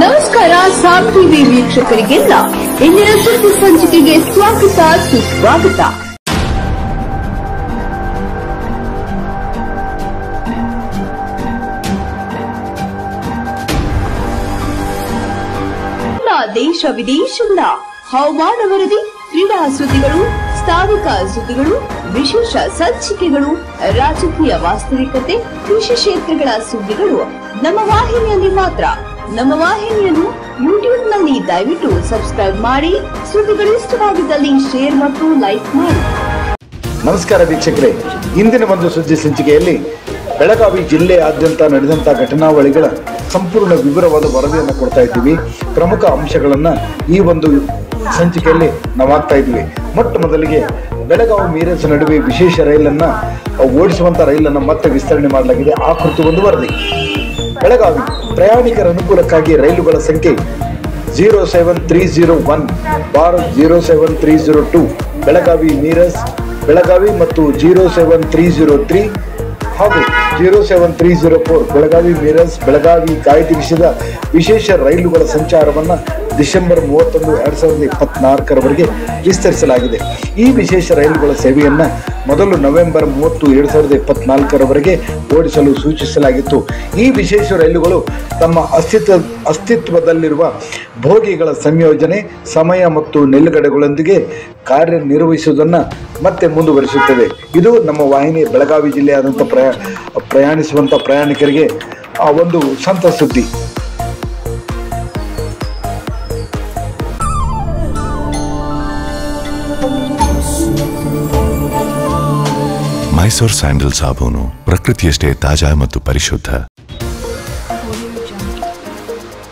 ನಮಸ್ಕಾರ ಸಾಮ್ ಟಿವಿ ವೀಕ್ಷಕರಿಗೆಲ್ಲ ಇಂದಿನ ಸುದ್ದಿ ಸಂಚಿಕೆಗೆ ಸ್ವಾಗತ ಸುಸ್ವಾಗತ. ದೇಶ ವಿದೇಶಗಳ ಹವಾಮಾನ ವರದಿ, ಕ್ರೀಡಾ ಸುದ್ದಿಗಳು, ಸ್ಥಾನಿಕ ಸುದ್ದಿಗಳು, ವಿಶೇಷ ಸಂಚಿಕೆಗಳು, ರಾಜಕೀಯ ವಾಸ್ತವಿಕತೆ, ಕೃಷಿ ಕ್ಷೇತ್ರಗಳ ಸುದ್ದಿಗಳು ನಮ್ಮ ವಾಹಿನಿಯಲ್ಲಿ ಮಾತ್ರ. ನಮ್ಮ ವಾಹಿನಿಯನ್ನು ಯೂಟ್ಯೂಬ್ನಲ್ಲಿ ದಯವಿಟ್ಟು ಸಬ್ಸ್ಕ್ರೈಬ್ ಮಾಡಿ. ಸುದ್ದಿಗಳು ಇಷ್ಟವಾಗಿದ್ದಲ್ಲಿ ಶೇರ್ ಮತ್ತು ಲೈಕ್ ಮಾಡಿ. ನಮಸ್ಕಾರ ವೀಕ್ಷಕರೇ, ಇಂದಿನ ಒಂದು ಸುದ್ದಿ ಸಂಚಿಕೆಯಲ್ಲಿ ಬೆಳಗಾವಿ ಜಿಲ್ಲೆಯಾದ್ಯಂತ ನಡೆದಂತಹ ಘಟನಾವಳಿಗಳ ಸಂಪೂರ್ಣ ವಿವರವಾದ ವರದಿಯನ್ನು ಕೊಡ್ತಾ ಇದ್ದೀವಿ. ಪ್ರಮುಖ ಅಂಶಗಳನ್ನ ಈ ಒಂದು ಸಂಚಿಕೆಯಲ್ಲಿ ನಾವು ಆಗ್ತಾ ಇದ್ವಿ. ಮೊಟ್ಟ ಮೊದಲಿಗೆ ಬೆಳಗಾವಿ ಮೀರಜ್ ನಡುವೆ ವಿಶೇಷ ರೈಲನ್ನ ಓಡಿಸುವಂತ ರೈಲನ್ನು ಮತ್ತೆ ವಿಸ್ತರಣೆ ಮಾಡಲಾಗಿದೆ. ಆ ಕುರಿತು ಒಂದು ವರದಿ. ಬೆಳಗಾವಿ ಪ್ರಯಾಣಿಕರ ಅನುಕೂಲಕ್ಕಾಗಿ ರೈಲುಗಳ ಸಂಖ್ಯೆ 07301/07302 ಬೆಳಗಾವಿ ಮೀರಜ್, ಬೆಳಗಾವಿ ಮತ್ತು 07303 ಹಾಗೂ 07304 ಬೆಳಗಾವಿ ಮೀರಜ್ ಬೆಳಗಾವಿ ಕಾಯ್ದಿರಿಸಿದ ವಿಶೇಷ ರೈಲುಗಳ ಸಂಚಾರವನ್ನು ಡಿಸೆಂಬರ್ 31, 2024 ವಿಸ್ತರಿಸಲಾಗಿದೆ. ಈ ವಿಶೇಷ ರೈಲುಗಳ ಸೇವೆಯನ್ನ ಮೊದಲು ನವೆಂಬರ್ 30, 2024 ಓಡಿಸಲು ಸೂಚಿಸಲಾಗಿತ್ತು. ಈ ವಿಶೇಷ ರೈಲುಗಳು ತಮ್ಮ ಅಸ್ತಿತ್ವದಲ್ಲಿರುವ ಬೋಗಿಗಳ ಸಂಯೋಜನೆ, ಸಮಯ ಮತ್ತು ನಿಲುಗಡೆಗಳೊಂದಿಗೆ ಕಾರ್ಯನಿರ್ವಹಿಸುವುದನ್ನು ಮತ್ತೆ ಮುಂದುವರಿಸುತ್ತವೆ. ಇದು ನಮ್ಮ ವಾಹಿನಿ ಬೆಳಗಾವಿ ಜಿಲ್ಲೆಯಾದಂಥ ಪ್ರಯಾಣಿಸುವಂಥ ಪ್ರಯಾಣಿಕರಿಗೆ ಒಂದು ಸಂತಸ ಸುದ್ದಿ. ಮೈಸೂರು ಸ್ಯಾಂಡಲ್ ಸಾಬೂನು ಪ್ರಕೃತಿಯಷ್ಟೇ ತಾಜಾ ಮತ್ತು ಪರಿಶುದ್ಧ.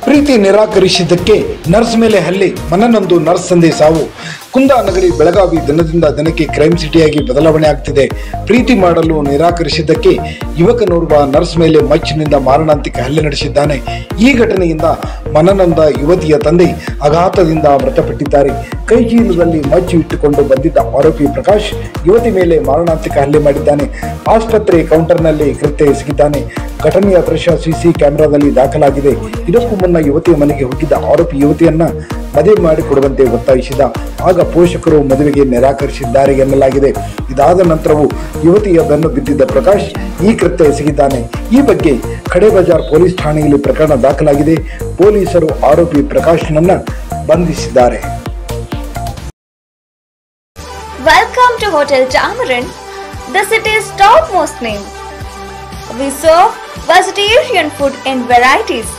ಪ್ರೀತಿ ನಿರಾಕರಿಸಿದ್ದಕ್ಕೆ ನರ್ಸ್ ಮೇಲೆ ಹಲ್ಲೆ, ಮನನೊಂದು ನರ್ಸ್ ತಂದೆ ಸಾವು. ಕುಂದಾನಗರಿ ಬೆಳಗಾವಿ ದಿನದಿಂದ ದಿನಕ್ಕೆ ಕ್ರೈಮ್ ಸಿಟಿಯಾಗಿ ಬದಲಾವಣೆ ಆಗ್ತಿದೆ. ಪ್ರೀತಿ ಮಾಡಲು ನಿರಾಕರಿಸಿದ್ದಕ್ಕೆ ಯುವಕನೋರ್ವ ನರ್ಸ್ ಮೇಲೆ ಮಚ್ಚಿನಿಂದ ಮಾರಣಾಂತಿಕ ಹಲ್ಲೆ ನಡೆಸಿದ್ದಾನೆ. ಈ ಘಟನೆಯಿಂದ ಮನನೊಂದ ಯುವತಿಯ ತಂದೆ ಆಘಾತದಿಂದ ಮೃತಪಟ್ಟಿದ್ದಾರೆ. ಕೈಚೀಲದಲ್ಲಿ ಮಚ್ಚು ಇಟ್ಟುಕೊಂಡು ಬಂದಿದ್ದ ಆರೋಪಿ ಪ್ರಕಾಶ್ ಯುವತಿ ಮೇಲೆ ಮಾರಣಾಂತಿಕ ಹಲ್ಲೆ ಮಾಡಿದ್ದಾನೆ. ಆಸ್ಪತ್ರೆ ಕೌಂಟರ್ನಲ್ಲಿ ಕೃತ್ಯ ಎಸಗಿದ್ದಾನೆ. ಘಟನೆಯ ದೃಶ್ಯ ಸಿಸಿ ಕ್ಯಾಮೆರಾದಲ್ಲಿ ದಾಖಲಾಗಿದೆ. ಇದಕ್ಕೂ ಮುನ್ನ ಯುವತಿಯ ಮನೆಗೆ ಹೋಗಿದ್ದ ಆರೋಪಿ ಯುವತಿಯನ್ನ ಮದುವೆ ಮಾಡಿಕೊಡುವಂತೆ ಒತ್ತಾಯಿಸಿದ. ಆಗ ಪೋಷಕರು ಮದುವೆಗೆ ನಿರಾಕರಿಸಿದ್ದಾರೆ ಎನ್ನಲಾಗಿದೆ. ಇದಾದ ನಂತರವೂ ಯುವತಿಯ ಬೆನ್ನು ಬಿದ್ದಿದ್ದ ಪ್ರಕಾಶ್ ಈ ಕೃತ್ಯ ಎಸಗಿದ್ದಾನೆ. ಈ ಬಗ್ಗೆ ಖಡೆ ಬಜಾರ್ ಪೊಲೀಸ್ ಠಾಣೆಯಲ್ಲಿ ಪ್ರಕರಣ ದಾಖಲಾಗಿದೆ. ಪೊಲೀಸರು ಆರೋಪಿ ಪ್ರಕಾಶ್ನನ್ನ ಬಂಧಿಸಿದ್ದಾರೆ. Welcome to Hotel Tamarind, the city's topmost name. We serve vegetarian food in varieties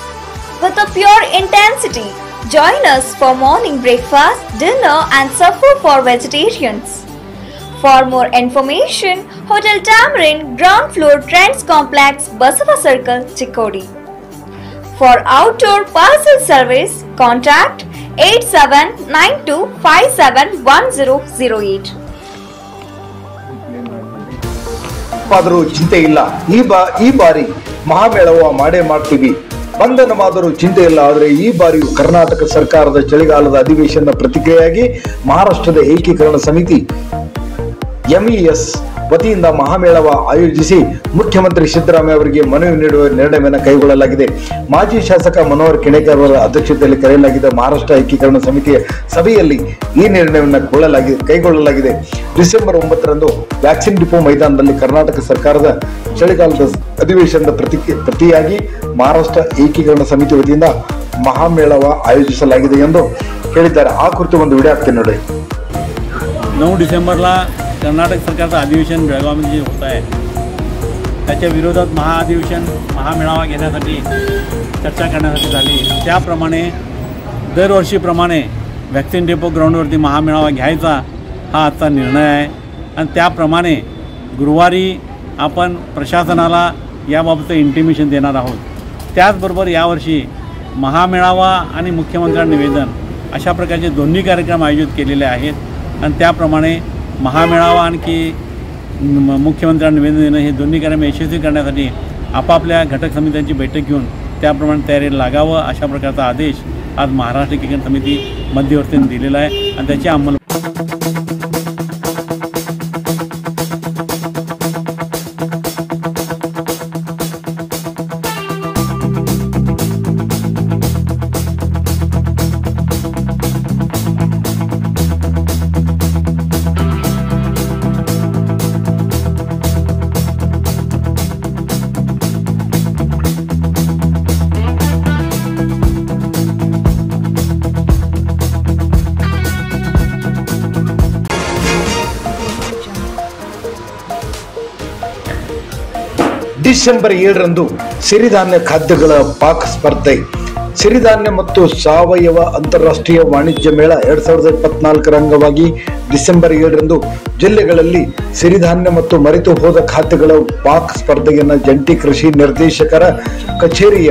with a pure intensity. Join us for morning breakfast, dinner and supper for vegetarians. For more information, Hotel Tamarind, ground floor, Trends Complex, Basava Circle, Chikkodi. For outdoor parcel service, contact 8792571008. ಆದರೂ ಚಿಂತೆ ಇಲ್ಲ, ಈ ಬಾರಿ ಮಹಾಮೇಳವ ಮಾಡೇ ಮಾಡ್ತೀವಿ. ಬಂಧನವಾದರೂ ಚಿಂತೆ ಇಲ್ಲ. ಆದರೆ ಈ ಬಾರಿಯೂ ಕರ್ನಾಟಕ ಸರ್ಕಾರದ ಚಳಿಗಾಲದ ಅಧಿವೇಶನದ ಪ್ರತಿಕ್ರಿಯೆಯಾಗಿ ಮಹಾರಾಷ್ಟ್ರದ ಏಕೀಕರಣ ಸಮಿತಿ MES ವತಿಯಿಂದ ಮಹಾಮೇಳವ ಆಯೋಜಿಸಿ ಮುಖ್ಯಮಂತ್ರಿ ಸಿದ್ದರಾಮಯ್ಯ ಅವರಿಗೆ ಮನವಿ ನೀಡುವ ನಿರ್ಣಯವನ್ನು ಕೈಗೊಳ್ಳಲಾಗಿದೆ. ಮಾಜಿ ಶಾಸಕ ಮನೋಹರ್ ಕಿಣೇಕರ್ ಅವರ ಅಧ್ಯಕ್ಷತೆಯಲ್ಲಿ ಕರೆಯಲಾಗಿದ್ದ ಮಹಾರಾಷ್ಟ್ರ ಏಕೀಕರಣ ಸಮಿತಿಯ ಸಭೆಯಲ್ಲಿ ಈ ನಿರ್ಣಯವನ್ನು ಕೈಗೊಳ್ಳಲಾಗಿದೆ. ಡಿಸೆಂಬರ್ 9ರಂದು ವ್ಯಾಕ್ಸಿನ್ ಡಿಪೋ ಮೈದಾನದಲ್ಲಿ ಕರ್ನಾಟಕ ಸರ್ಕಾರದ ಚಳಿಗಾಲದ ಅಧಿವೇಶನದ ಪ್ರತಿಯಾಗಿ ಮಹಾರಾಷ್ಟ್ರ ಏಕೀಕರಣ ಸಮಿತಿ ವತಿಯಿಂದ ಮಹಾಮೇಳವ ಆಯೋಜಿಸಲಾಗಿದೆ ಎಂದು ಹೇಳಿದ್ದಾರೆ. ಆ ಕುರಿತು ಒಂದು ವಿಡಿಯೋ ಹಾಕ್ತೀನಿ ನೋಡಿ. 9 डिसेंबरला कर्नाटक सरकारचं अधिवेशन बेळगावमध्ये होत आहे. त्याच्या विरोधात महामेळावा घेण्यासाठी चर्चा करण्यासाठी झाली. त्याप्रमाणे दरवर्षीप्रमाणे वॅक्सिन डेपो ग्राउंडवरती महामेळावा घ्यायचा हा आजचा निर्णय आहे. आणि त्याप्रमाणे गुरुवारी आपण प्रशासनाला याबाबतचं इंटिमेशन देणार आहोत. त्याचबरोबर यावर्षी महामेळावा आणि मुख्यमंत्र्यांना निवेदन अशा प्रकारचे दोन्ही कार्यक्रम आयोजित केलेले आहेत. आणि त्याप्रमाणे महामेळावा आणखी मुख्यमंत्र्यांना निवेदन देणं हे दोन्ही कार्यक्रम यशस्वी करण्यासाठी आपापल्या घटक समित्यांची बैठक घेऊन त्याप्रमाणे तयारीला लागावं अशा प्रकारचा आदेश आज महाराष्ट्र एकीकरण समिती मध्यवर्तीने दिलेला आहे. आणि त्याची ಡಿಸೆಂಬರ್ 7ರಂದು ಸಿರಿಧಾನ್ಯ ಖಾದ್ಯಗಳ ಪಾಕ್ ಸ್ಪರ್ಧೆ. ಸಿರಿಧಾನ್ಯ ಮತ್ತು ಸಾವಯವ ಅಂತಾರಾಷ್ಟ್ರೀಯ ವಾಣಿಜ್ಯ ಮೇಳ 2024ರ ಅಂಗವಾಗಿ ಡಿಸೆಂಬರ್ 7ರಂದು ಜಿಲ್ಲೆಗಳಲ್ಲಿ ಸಿರಿಧಾನ್ಯ ಮತ್ತು ಮರೆತು ಹೋದ ಖಾದ್ಯಗಳ ಪಾಕ್ ಸ್ಪರ್ಧೆಯನ್ನು ಜಂಟಿ ಕೃಷಿ ನಿರ್ದೇಶಕರ ಕಚೇರಿಯ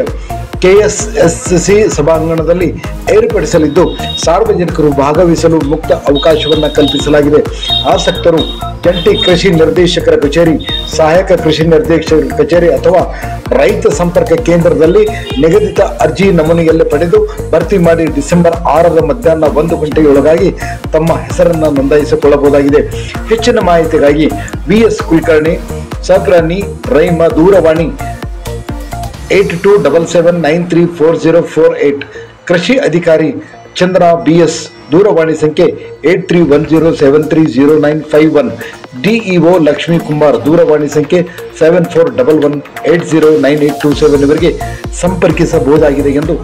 KSSC ಸಭಾಂಗಣದಲ್ಲಿ ಏರ್ಪಡಿಸಲಿದ್ದು ಸಾರ್ವಜನಿಕರು ಭಾಗವಹಿಸಲು ಮುಕ್ತ ಅವಕಾಶವನ್ನು ಕಲ್ಪಿಸಲಾಗಿದೆ. ಆಸಕ್ತರು ಜಂಟಿ ಕೃಷಿ ನಿರ್ದೇಶಕರ ಕಚೇರಿ, ಸಹಾಯಕ ಕೃಷಿ ನಿರ್ದೇಶಕರ ಕಚೇರಿ ಅಥವಾ ರೈತ ಸಂಪರ್ಕ ಕೇಂದ್ರದಲ್ಲಿ ನಿಗದಿತ ಅರ್ಜಿ ನಮೂನೆಯಲ್ಲಿ ಪಡೆದು ಭರ್ತಿ ಮಾಡಿ ಡಿಸೆಂಬರ್ 6ರ ಮಧ್ಯಾಹ್ನ 1 ಗಂಟೆಯೊಳಗಾಗಿ ತಮ್ಮ ಹೆಸರನ್ನು ನೋಂದಾಯಿಸಿಕೊಳ್ಳಬಹುದಾಗಿದೆ. ಹೆಚ್ಚಿನ ಮಾಹಿತಿಗಾಗಿ BS ಕುಲಕರ್ಣಿ, ಸಗ್ರಾನಿ, ರೈಮ, ದೂರವಾಣಿ 8277934048, ಕೃಷಿ ಅಧಿಕಾರಿ ಚಂದ್ರ BS, ದೂರವಾಣಿ ಸಂಖ್ಯೆ 8310730951, DEO ಲಕ್ಷ್ಮೀ ಕುಮಾರ್, ದೂರವಾಣಿ ಸಂಖ್ಯೆ 7411809827 ಇವರಿಗೆ ಸಂಪರ್ಕಿಸಬಹುದಾಗಿದೆ ಎಂದು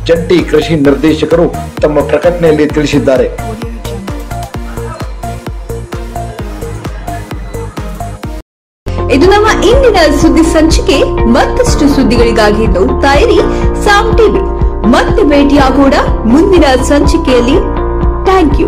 ಜಂಟಿ ಕೃಷಿ ನಿರ್ದೇಶಕರು ತಮ್ಮ ಪ್ರಕಟಣೆಯಲ್ಲಿ ತಿಳಿಸಿದ್ದಾರೆ. ಇದು ನಮ್ಮ ಇಂದಿನ ಸುದ್ದಿ ಸಂಚಿಕೆ. ಮತ್ತಷ್ಟು ಸುದ್ದಿಗಳಿಗಾಗಿ ನೋಡ್ತಾ ಇರಿ ಸಾಮ್ ಟಿವಿ. ಮತ್ತೆ ಭೇಟಿಯಾಗೋಣ ಮುಂದಿನ ಸಂಚಿಕೆಯಲ್ಲಿ. Thank you.